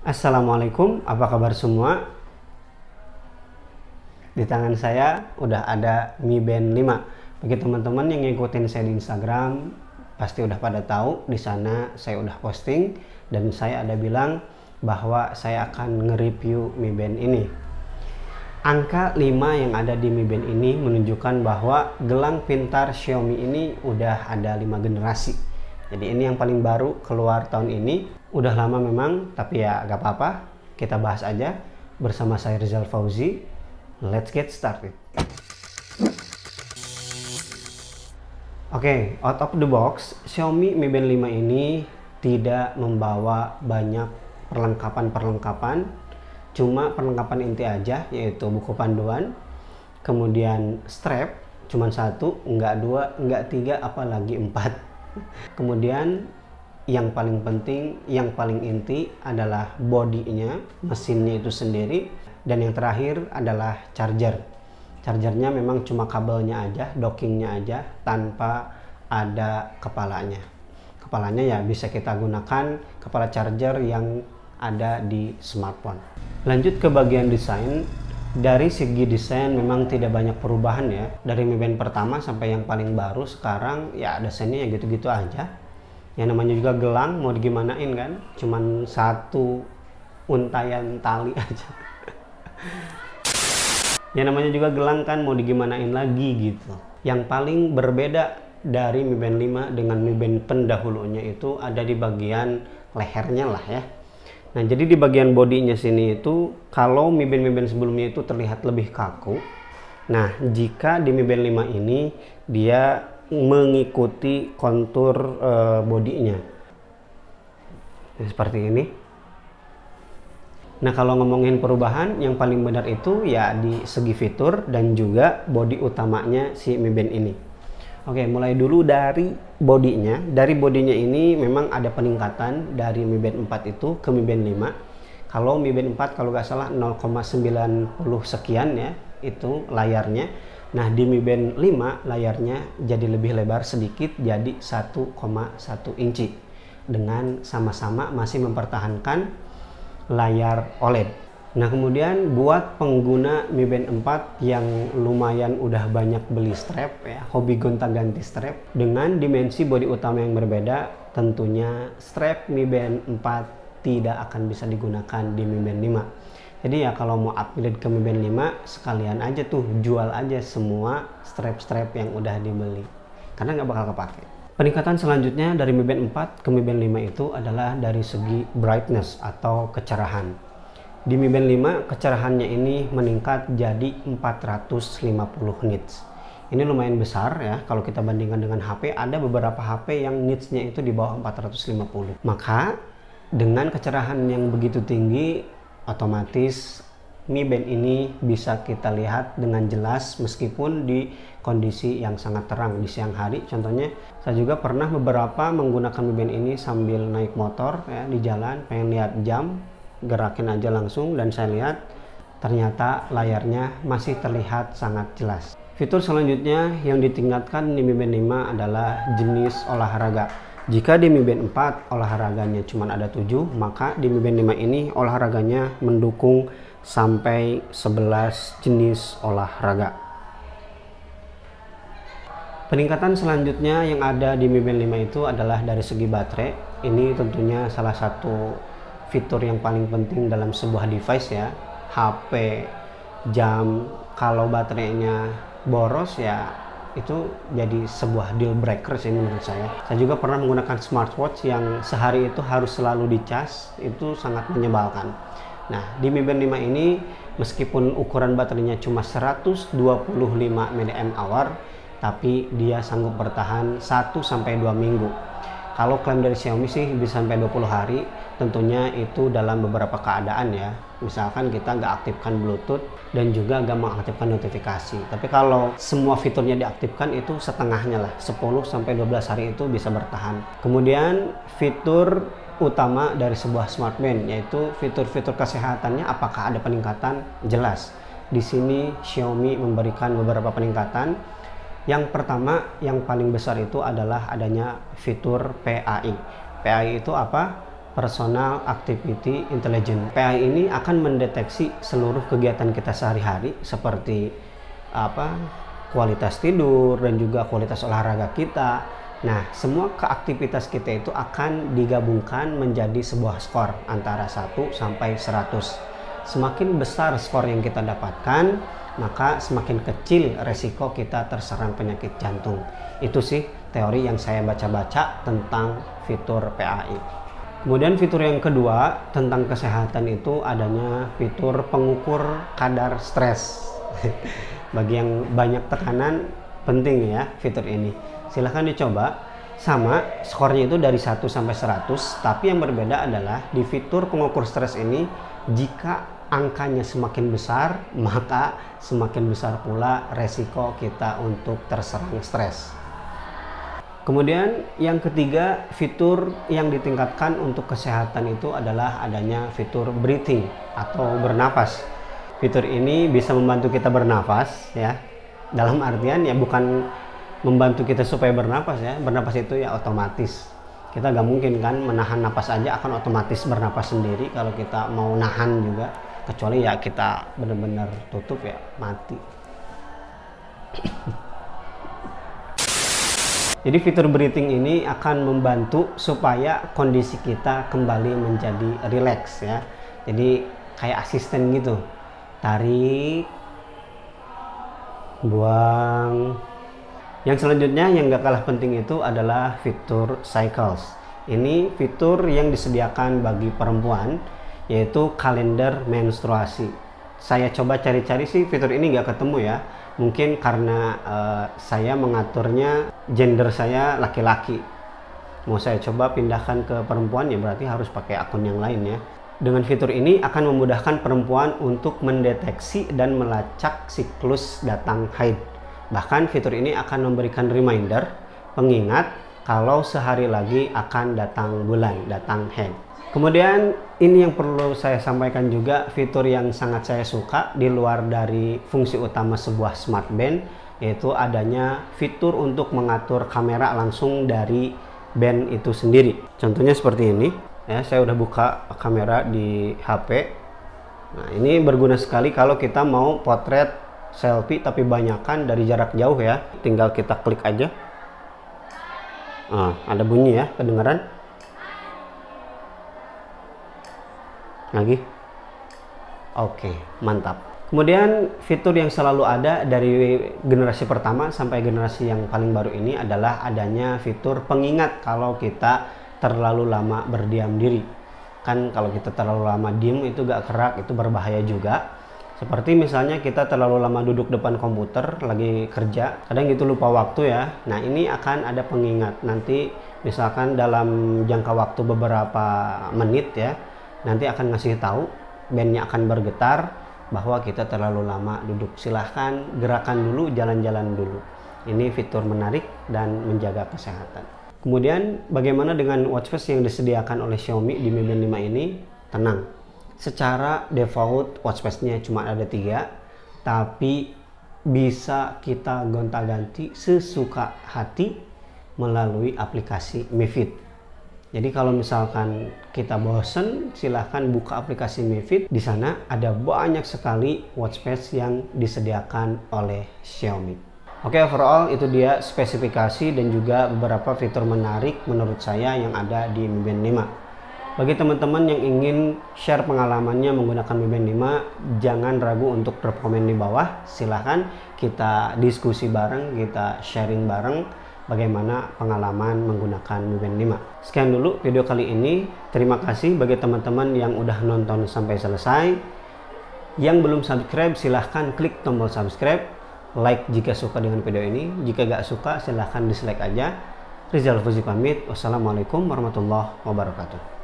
Assalamualaikum, apa kabar semua? Di tangan saya udah ada Mi Band 5. Bagi teman-teman yang ngikutin saya di Instagram, pasti udah pada tahu di sana saya udah posting dan saya ada bilang bahwa saya akan nge-review Mi Band ini. Angka 5 yang ada di Mi Band ini menunjukkan bahwa gelang pintar Xiaomi ini udah ada 5 generasi. Jadi ini yang paling baru keluar tahun ini. Udah lama memang, tapi ya gak apa-apa. Kita bahas aja bersama saya Rizal Fauzi. Let's get started. Oke, out of the box, Xiaomi Mi Band 5 ini tidak membawa banyak perlengkapan-perlengkapan. Cuma perlengkapan inti aja, yaitu buku panduan, kemudian strap, cuma satu, enggak dua, enggak tiga, apalagi 4. Kemudian yang paling penting, yang paling inti adalah bodinya, mesinnya itu sendiri, dan yang terakhir adalah charger. Chargernya memang cuma kabelnya aja, dockingnya aja, tanpa ada kepalanya. Kepalanya ya bisa kita gunakan kepala charger yang ada di smartphone. Lanjut ke bagian desain. Dari segi desain memang tidak banyak perubahan ya. Dari Mi Band pertama sampai yang paling baru sekarang ya desainnya ya gitu-gitu aja. Yang namanya juga gelang, mau digimanain kan? Cuman satu untayan tali aja. Yang namanya juga gelang kan, mau digimanain lagi gitu. Yang paling berbeda dari Mi Band 5 dengan Mi Band pendahulunya itu ada di bagian lehernya lah ya. Nah, jadi di bagian bodinya sini itu, kalau Mi Band sebelumnya itu terlihat lebih kaku. Nah, jika di Mi Band 5 ini dia mengikuti kontur bodinya seperti ini. Nah, kalau ngomongin perubahan, yang paling benar itu ya di segi fitur dan juga bodi utamanya si Mi Band ini. Oke, mulai dulu dari bodinya. Dari bodinya ini memang ada peningkatan dari Mi Band 4 itu ke Mi Band 5. Kalau Mi Band 4 kalau nggak salah 0,90 sekian ya, itu layarnya. Nah, di Mi Band 5 layarnya jadi lebih lebar sedikit, jadi 1,1 inci. Dengan sama-sama masih mempertahankan layar OLED. Nah, kemudian buat pengguna Mi Band 4 yang lumayan udah banyak beli strap ya, hobi gonta-ganti strap, dengan dimensi bodi utama yang berbeda, tentunya strap Mi Band 4 tidak akan bisa digunakan di Mi Band 5. Jadi ya kalau mau upgrade ke Mi Band 5, sekalian aja tuh jual aja semua strap-strap yang udah dibeli, karena nggak bakal kepake. Peningkatan selanjutnya dari Mi Band 4 ke Mi Band 5 itu adalah dari segi brightness atau kecerahan. Di Mi Band 5 kecerahannya ini meningkat jadi 450 nits. Ini lumayan besar ya kalau kita bandingkan dengan HP. Ada beberapa HP yang nitsnya itu di bawah 450. Maka dengan kecerahan yang begitu tinggi, otomatis Mi Band ini bisa kita lihat dengan jelas meskipun di kondisi yang sangat terang di siang hari. Contohnya saya juga pernah beberapa menggunakan Mi Band ini sambil naik motor ya, di jalan, pengen lihat jam, gerakin aja langsung, dan saya lihat ternyata layarnya masih terlihat sangat jelas. Fitur selanjutnya yang ditingkatkan di Mi Band 5 adalah jenis olahraga. Jika di Mi Band 4 olahraganya cuma ada 7, maka di Mi Band 5 ini olahraganya mendukung sampai 11 jenis olahraga. Peningkatan selanjutnya yang ada di Mi Band 5 itu adalah dari segi baterai. Ini tentunya salah satu fitur yang paling penting dalam sebuah device ya. HP, jam, kalau baterainya boros ya itu jadi sebuah deal breaker sih menurut saya. Saya juga pernah menggunakan smartwatch yang sehari itu harus selalu dicas, itu sangat menyebalkan. Nah, di Mi Band 5 ini meskipun ukuran baterainya cuma 125 mAh, tapi dia sanggup bertahan 1-2 minggu. Kalau klaim dari Xiaomi sih bisa sampai 20 hari, tentunya itu dalam beberapa keadaan ya. Misalkan kita nggak aktifkan Bluetooth dan juga nggak mengaktifkan notifikasi. Tapi kalau semua fiturnya diaktifkan itu setengahnya lah, 10-12 hari itu bisa bertahan. Kemudian fitur utama dari sebuah smartband yaitu fitur-fitur kesehatannya, apakah ada peningkatan? Jelas. Di sini Xiaomi memberikan beberapa peningkatan. Yang pertama, yang paling besar itu adalah adanya fitur PAI. PAI itu apa? Personal Activity Intelligence. PAI ini akan mendeteksi seluruh kegiatan kita sehari-hari seperti kualitas tidur dan juga kualitas olahraga kita. Nah, semua keaktivitas kita itu akan digabungkan menjadi sebuah skor antara 1 sampai 100. Semakin besar skor yang kita dapatkan, maka semakin kecil resiko kita terserang penyakit jantung. Itu sih teori yang saya baca-baca tentang fitur PAI. Kemudian fitur yang kedua tentang kesehatan itu adanya fitur pengukur kadar stres. Bagi yang banyak tekanan, penting ya fitur ini. Silahkan dicoba. Sama, skornya itu dari 1 sampai 100, tapi yang berbeda adalah di fitur pengukur stres ini, jika angkanya semakin besar, maka semakin besar pula resiko kita untuk terserang stres. Kemudian yang ketiga, fitur yang ditingkatkan untuk kesehatan itu adalah adanya fitur breathing atau bernapas. Fitur ini bisa membantu kita bernafas ya. Dalam artian ya bukan membantu kita supaya bernapas ya. Bernapas itu ya otomatis. Kita gak mungkin kan menahan napas aja akan otomatis bernapas sendiri kalau kita mau nahan juga. Kecuali ya kita benar-benar tutup ya, mati. Jadi fitur breathing ini akan membantu supaya kondisi kita kembali menjadi rileks ya. Jadi kayak asisten gitu. Tarik, buang. Yang selanjutnya yang gak kalah penting itu adalah fitur cycles. Ini fitur yang disediakan bagi perempuan, yaitu kalender menstruasi. Saya coba cari-cari sih fitur ini gak ketemu ya. Mungkin karena saya mengaturnya gender saya laki-laki. Mau saya coba pindahkan ke perempuan ya berarti harus pakai akun yang lain ya. Dengan fitur ini akan memudahkan perempuan untuk mendeteksi dan melacak siklus datang haid. Bahkan fitur ini akan memberikan reminder, pengingat kalau sehari lagi akan datang bulan, datang haid. Kemudian ini yang perlu saya sampaikan juga, fitur yang sangat saya suka di luar dari fungsi utama sebuah smart band, yaitu adanya fitur untuk mengatur kamera langsung dari band itu sendiri. Contohnya seperti ini ya, saya udah buka kamera di HP. Nah, ini berguna sekali kalau kita mau potret selfie tapi banyakan dari jarak jauh ya. Tinggal kita klik aja. Nah, ada bunyi ya, kedengaran? Lagi. Oke, mantap. Kemudian fitur yang selalu ada dari generasi pertama sampai generasi yang paling baru ini adalah adanya fitur pengingat kalau kita terlalu lama berdiam diri. Kan kalau kita terlalu lama diem itu gak kerak, itu berbahaya juga. Seperti misalnya kita terlalu lama duduk depan komputer lagi kerja, kadang gitu lupa waktu ya. Nah, ini akan ada pengingat. Nanti misalkan dalam jangka waktu beberapa menit ya, nanti akan ngasih tahu, bandnya akan bergetar bahwa kita terlalu lama duduk. Silahkan gerakan dulu, jalan-jalan dulu. Ini fitur menarik dan menjaga kesehatan. Kemudian bagaimana dengan watchface yang disediakan oleh Xiaomi di Mi Band 5 ini? Tenang, secara default watchface-nya cuma ada 3, tapi bisa kita gonta-ganti sesuka hati melalui aplikasi Mi Fit. Jadi kalau misalkan kita bosen, silahkan buka aplikasi Mi Fit. Di sana ada banyak sekali watchface yang disediakan oleh Xiaomi. Oke, overall itu dia spesifikasi dan juga beberapa fitur menarik menurut saya yang ada di Mi Band 5. Bagi teman-teman yang ingin share pengalamannya menggunakan Mi Band 5, jangan ragu untuk drop komen di bawah. Silahkan kita diskusi bareng, kita sharing bareng bagaimana pengalaman menggunakan Mi Band 5. Sekian dulu video kali ini. Terima kasih bagi teman-teman yang udah nonton sampai selesai. Yang belum subscribe silahkan klik tombol subscribe. Like jika suka dengan video ini. Jika gak suka silahkan dislike aja. Rizal Fauzi pamit. Wassalamualaikum warahmatullahi wabarakatuh.